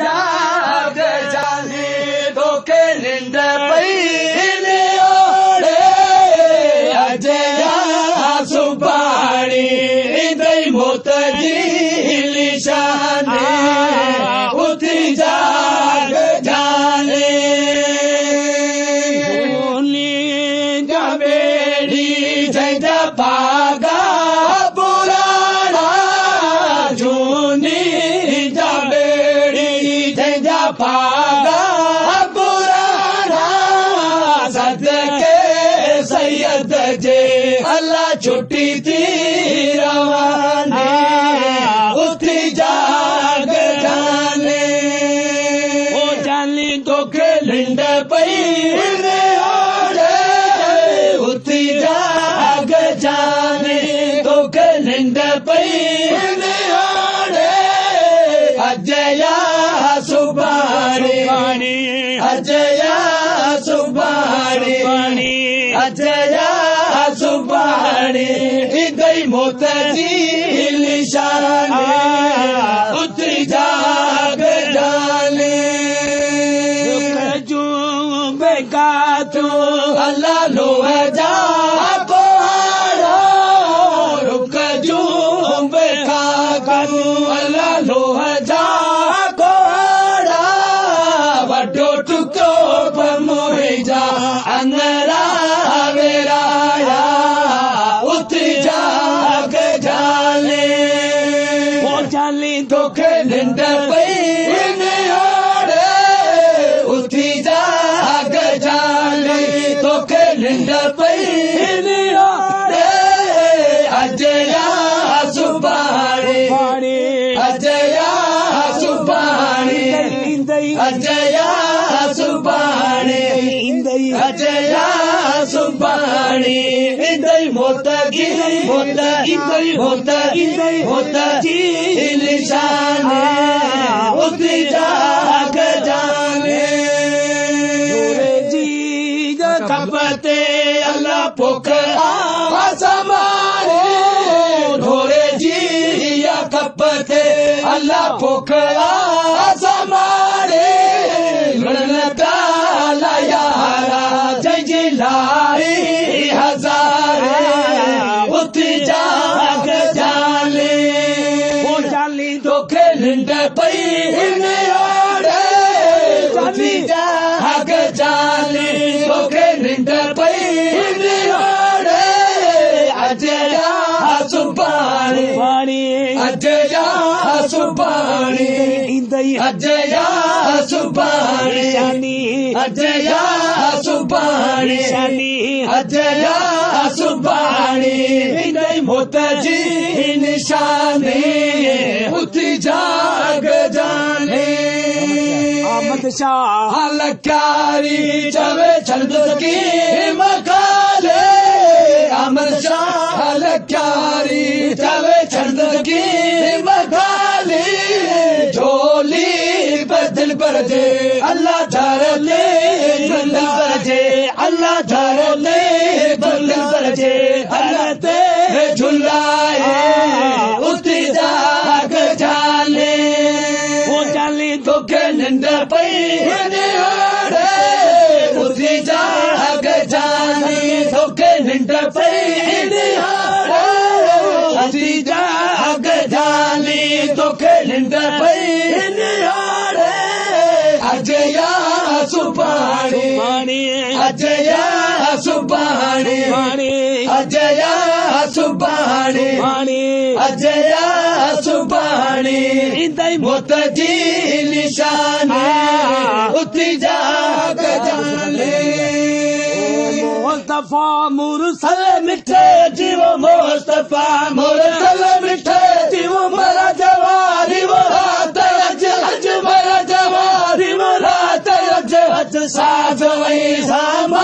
जाग जाने धोखे निंद पईने ओड़े अजया सुबाणी दई मोत जी निशाने उथी जाग जाने जा बेड़ी जंहिंजा पागा पुराणा झूनी जा बेड़ी जंहिंजा पागा पुराणा सदके सैयद जे अल्लाह छुट्टी थी रवाने उथी जाग जाने ओ जानी तोखे निंड पई उथी जाग जाने तोखे निंड पई अजया सुबाणी अजया सुबाणी अजया सुबाणी गई मोत जी निशाने उथी जाग जाने जो बेगा तू अल्लाह लोह जा रुक जो बेगा तू अल्लाह लोह जा वडो टुको मोहे जा अंगरा वेराया उथी जाग जाने ओ जाली तोखे निंड पई उथी जाग जाने तोखे निंड पई अजया सुबाणी अजया सुबाणी अजया सुबाणी अजया सुबाणी दई मोत जी निशाने उथी जाग जाने जी खपते अल्लाह पोख आसमाने ढोरे जी या खपते अल्लाह पोख आसमाने गणता यारा जय जी लाई हजारे उथी जाग जाने ओ जाली तोखे निंड पई उथी जाग जाने तोखे निंड पई अजया सुबाणी अजया सुबाणी अजया सुबाणी अजया सुबाणी अजया सुबाणी दई मोत जी निशाने उथी जाग जाने अहमद शाह लकारी चवे छंद की मकाले अहमद शाह लकारी चवे छंद की मकाले झोली बदल पर जे अल्लाह धरले बदल पर जे अल्लाह धरले बदल पर जे अल्लाह ते झुलाए उथी जाग जाने ओ जाली तोखे निंड पई उथी जाग जाने तोखे निंड पई उथी जाग जाने तोखे निंड पई अजया सुबाणी अजया सुबाणी अजया सुबाणी अजया सुबाणी दई मोत जी निशाने उथी जाग जाने मुस्तफा मुरसल मिठे जीव मुस्तफा मुरसल मिठे जीव मरा जवारी वो रात मरा जवारी वो रात साज वही सामा